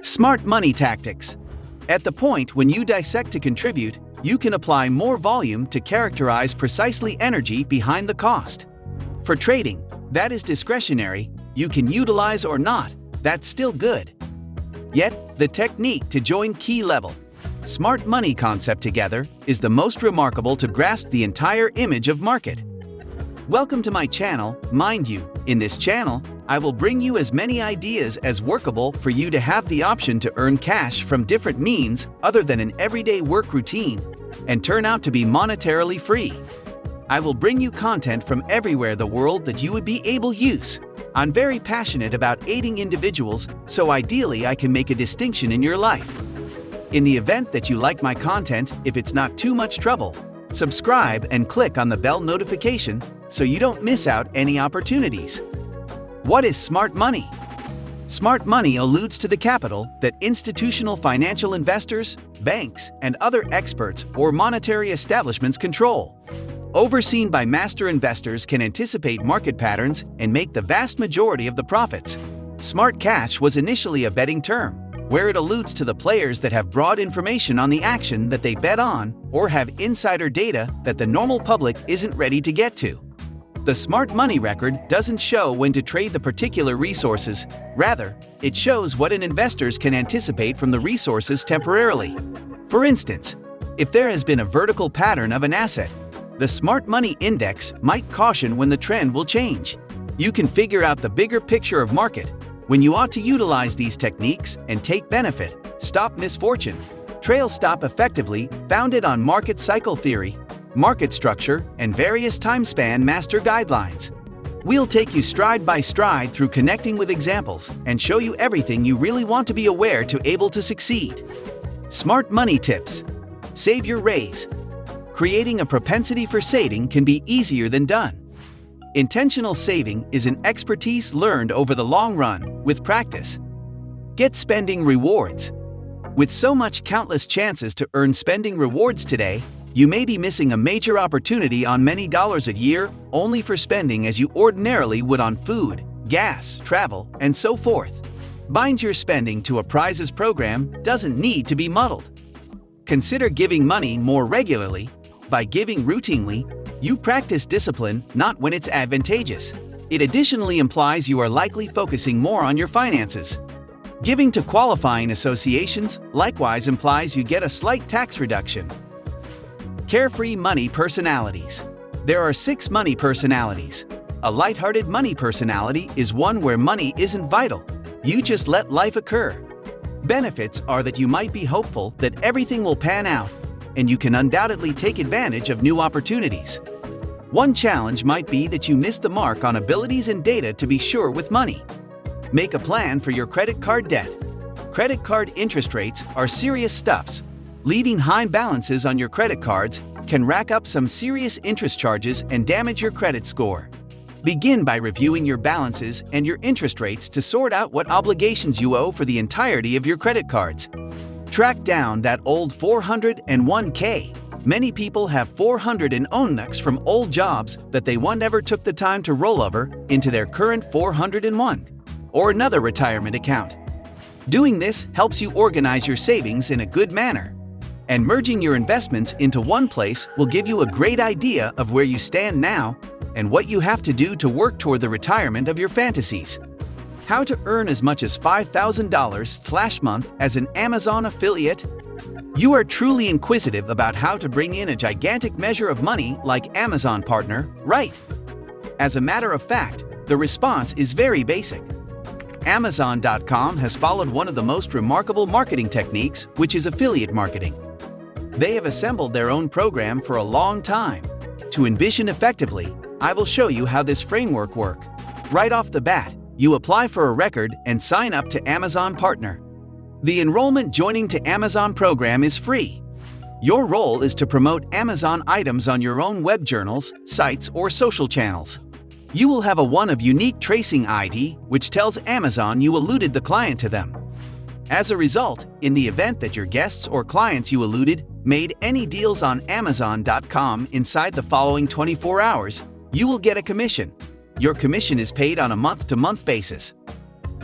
Smart money tactics. At the point when you dissect to contribute, you can apply more volume to characterize precisely energy behind the cost. For trading, that is discretionary, you can utilize or not, that's still good. Yet, the technique to join key level, smart money concept together is the most remarkable to grasp the entire image of market. Welcome to my channel, mind you, in this channel, I will bring you as many ideas as workable for you to have the option to earn cash from different means other than an everyday work routine and turn out to be monetarily free. I will bring you content from everywhere the world that you would be able to use. I'm very passionate about aiding individuals, so ideally I can make a distinction in your life. In the event that you like my content, if it's not too much trouble, subscribe and click on the bell notification so you don't miss out any opportunities. What is smart money? Smart money alludes to the capital that institutional financial investors, banks, and other experts or monetary establishments control. Overseen by master investors can anticipate market patterns and make the vast majority of the profits. Smart cash was initially a betting term, where it alludes to the players that have broad information on the action that they bet on or have insider data that the normal public isn't ready to get to. The smart money record doesn't show when to trade the particular resources, rather, it shows what an investor can anticipate from the resources temporarily. For instance, if there has been a vertical pattern of an asset, the smart money index might caution when the trend will change. You can figure out the bigger picture of market when you ought to utilize these techniques and take benefit, stop misfortune. Trail stop effectively founded on market cycle theory, market structure, and various time span master guidelines. We'll take you stride by stride through connecting with examples and show you everything you really want to be aware to able to succeed. Smart money tips. Save your raise. Creating a propensity for saving can be easier than done. Intentional saving is an expertise learned over the long run with practice. Get spending rewards. With so much countless chances to earn spending rewards today, you may be missing a major opportunity on many dollars a year only for spending as you ordinarily would on food, gas, travel, and so forth. Bind your spending to a prizes program doesn't need to be muddled. Consider giving money more regularly. By giving routinely, you practice discipline not when it's advantageous. It additionally implies you are likely focusing more on your finances. Giving to qualifying associations likewise implies you get a slight tax reduction. Carefree money personalities. There are 6 money personalities. A lighthearted money personality is one where money isn't vital. You just let life occur. Benefits are that you might be hopeful that everything will pan out, and you can undoubtedly take advantage of new opportunities. One challenge might be that you miss the mark on abilities and data to be sure with money. Make a plan for your credit card debt. Credit card interest rates are serious stuffs. Leaving high balances on your credit cards can rack up some serious interest charges and damage your credit score. Begin by reviewing your balances and your interest rates to sort out what obligations you owe for the entirety of your credit cards. Track down that old 401k. Many people have 401ks from old jobs that they never took the time to roll over into their current 401 or another retirement account. Doing this helps you organize your savings in a good manner. And merging your investments into one place will give you a great idea of where you stand now and what you have to do to work toward the retirement of your fantasies. How to earn as much as $5,000/month as an Amazon affiliate? You are truly inquisitive about how to bring in a gigantic measure of money like Amazon partner, right? As a matter of fact, the response is very basic. Amazon.com has followed one of the most remarkable marketing techniques, which is affiliate marketing. They have assembled their own program for a long time. To envision effectively, I will show you how this framework works. Right off the bat, you apply for a record and sign up to Amazon Partner. The enrollment joining to Amazon program is free. Your role is to promote Amazon items on your own web journals, sites, or social channels. You will have a unique tracing ID which tells Amazon you alluded the client to them. As a result, in the event that your guests or clients you alluded made any deals on Amazon.com inside the following 24 hours, you will get a commission. Your commission is paid on a month-to-month basis.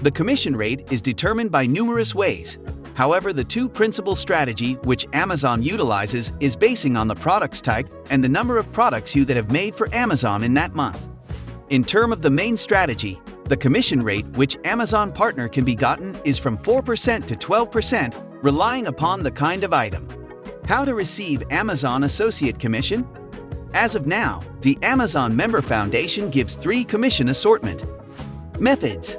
The commission rate is determined by numerous ways. However, the two principal strategy which Amazon utilizes is basing on the products type and the number of products you that have made for Amazon in that month. In terms of the main strategy, the commission rate which Amazon partner can be gotten is from 4% to 12%, relying upon the kind of item. How to receive Amazon Associate Commission? As of now, the Amazon Member Foundation gives 3 commission assortment. Methods: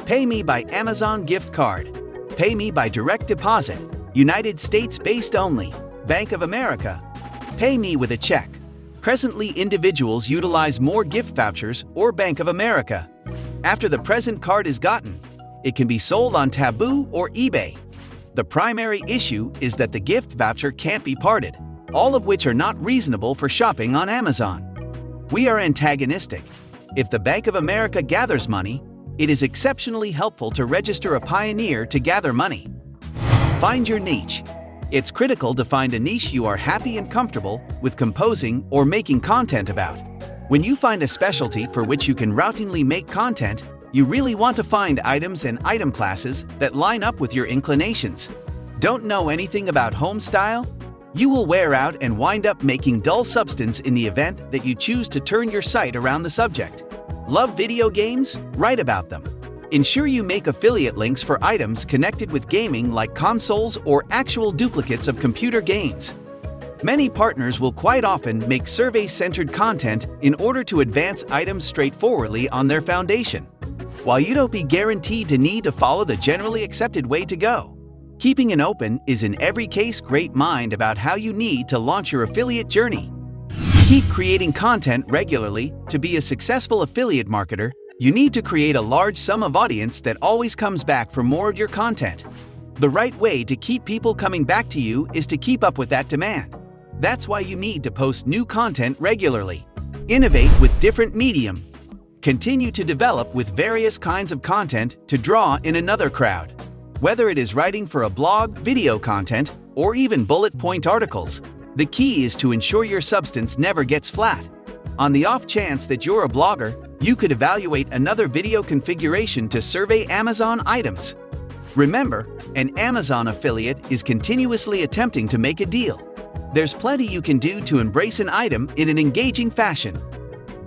Pay me by Amazon gift card. Pay me by direct deposit, United States based only, Bank of America. Pay me with a check. Presently, individuals utilize more gift vouchers or Bank of America. After the present card is gotten, it can be sold on Taboo or eBay. The primary issue is that the gift voucher can't be parted, all of which are not reasonable for shopping on Amazon. We are antagonistic. If the Bank of America gathers money, it is exceptionally helpful to register a pioneer to gather money. Find your niche. It's critical to find a niche you are happy and comfortable with composing or making content about. When you find a specialty for which you can routinely make content, you really want to find items and item classes that line up with your inclinations. Don't know anything about home style? You will wear out and wind up making dull substance in the event that you choose to turn your site around the subject. Love video games? Write about them. Ensure you make affiliate links for items connected with gaming like consoles or actual duplicates of computer games. Many partners will quite often make survey-centered content in order to advance items straightforwardly on their foundation. While you don't be guaranteed to need to follow the generally accepted way to go, keeping an open is in every case great mind about how you need to launch your affiliate journey. Keep creating content regularly. To be a successful affiliate marketer, you need to create a large sum of audience that always comes back for more of your content. The right way to keep people coming back to you is to keep up with that demand. That's why you need to post new content regularly. Innovate with different medium. Continue to develop with various kinds of content to draw in another crowd. Whether it is writing for a blog, video content, or even bullet point articles, the key is to ensure your substance never gets flat. On the off chance that you're a blogger, you could evaluate another video configuration to survey Amazon items. Remember, an Amazon affiliate is continuously attempting to make a deal. There's plenty you can do to embrace an item in an engaging fashion.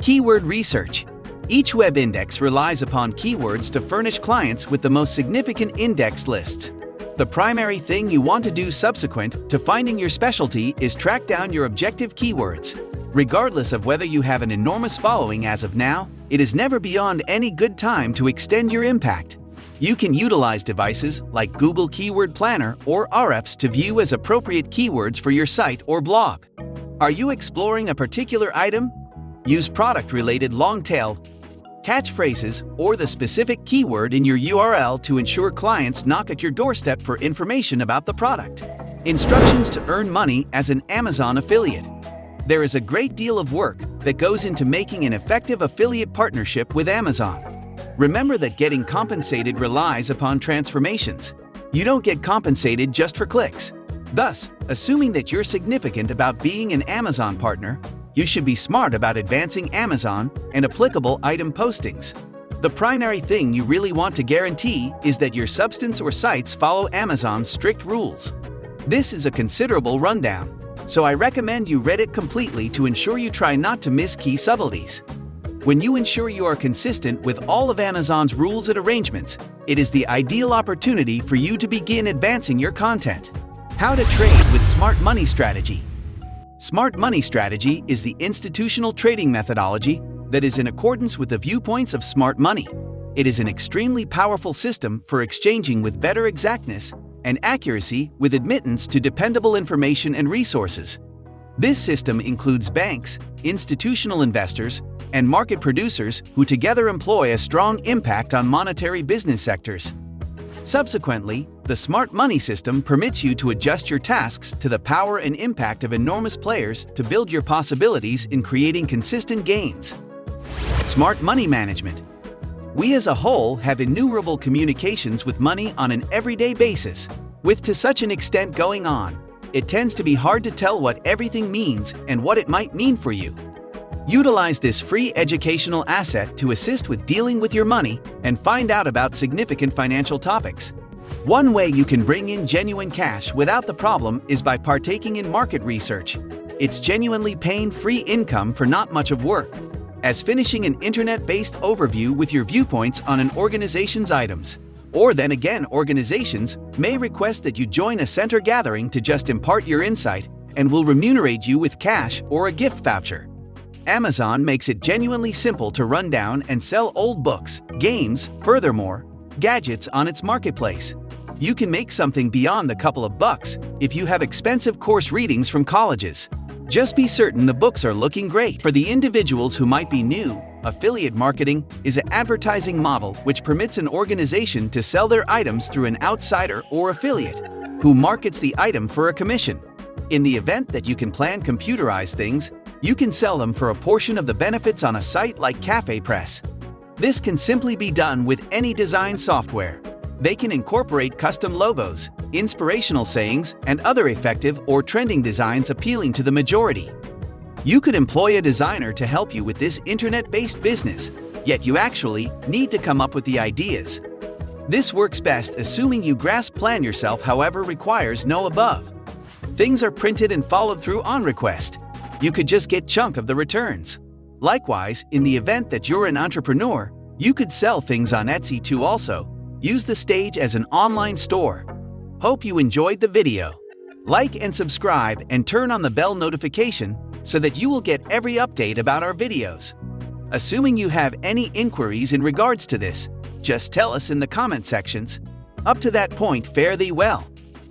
Keyword research. Each web index relies upon keywords to furnish clients with the most significant index lists. The primary thing you want to do subsequent to finding your specialty is track down your objective keywords. Regardless of whether you have an enormous following as of now, it is never beyond any good time to extend your impact. You can utilize devices like Google Keyword Planner or Ahrefs to view as appropriate keywords for your site or blog. Are you exploring a particular item? Use product-related long-tail catchphrases or the specific keyword in your URL to ensure clients knock at your doorstep for information about the product. Instructions to earn money as an Amazon affiliate. There is a great deal of work that goes into making an effective affiliate partnership with Amazon. Remember that getting compensated relies upon transformations. You don't get compensated just for clicks. Thus, assuming that you're significant about being an Amazon partner, you should be smart about advancing Amazon and applicable item postings. The primary thing you really want to guarantee is that your substance or sites follow Amazon's strict rules. This is a considerable rundown, so I recommend you read it completely to ensure you try not to miss key subtleties. When you ensure you are consistent with all of Amazon's rules and arrangements, it is the ideal opportunity for you to begin advancing your content. How to trade with Smart Money Strategy. Smart Money Strategy is the institutional trading methodology that is in accordance with the viewpoints of smart money. It is an extremely powerful system for exchanging with better exactness and accuracy with admittance to dependable information and resources. This system includes banks, institutional investors, and market producers who together employ a strong impact on monetary business sectors. Subsequently, the Smart Money system permits you to adjust your tasks to the power and impact of enormous players to build your possibilities in creating consistent gains. Smart Money Management. We as a whole have innumerable communications with money on an everyday basis. With to such an extent going on, it tends to be hard to tell what everything means and what it might mean for you. Utilize this free educational asset to assist with dealing with your money and find out about significant financial topics. One way you can bring in genuine cash without the problem is by partaking in market research. It's genuinely pain-free income for not much of work, as finishing an internet-based overview with your viewpoints on an organization's items. Or then again, organizations may request that you join a center gathering to just impart your insight and will remunerate you with cash or a gift voucher. Amazon makes it genuinely simple to run down and sell old books, games, furthermore, gadgets on its marketplace. You can make something beyond the couple of bucks if you have expensive course readings from colleges. Just be certain the books are looking great. For the individuals who might be new, affiliate marketing is an advertising model which permits an organization to sell their items through an outsider or affiliate who markets the item for a commission. In the event that you can plan computerized things, you can sell them for a portion of the benefits on a site like CafePress. This can simply be done with any design software. They can incorporate custom logos, inspirational sayings, and other effective or trending designs appealing to the majority. You could employ a designer to help you with this internet-based business, yet you actually need to come up with the ideas. This works best assuming you grasp plan yourself, however requires no above. Things are printed and followed through on request. You could just get chunk of the returns. Likewise, in the event that you're an entrepreneur, you could sell things on Etsy too also. Use the stage as an online store. Hope you enjoyed the video. Like and subscribe and turn on the bell notification so that you will get every update about our videos. Assuming you have any inquiries in regards to this, just tell us in the comment sections. Up to that point, fare thee well.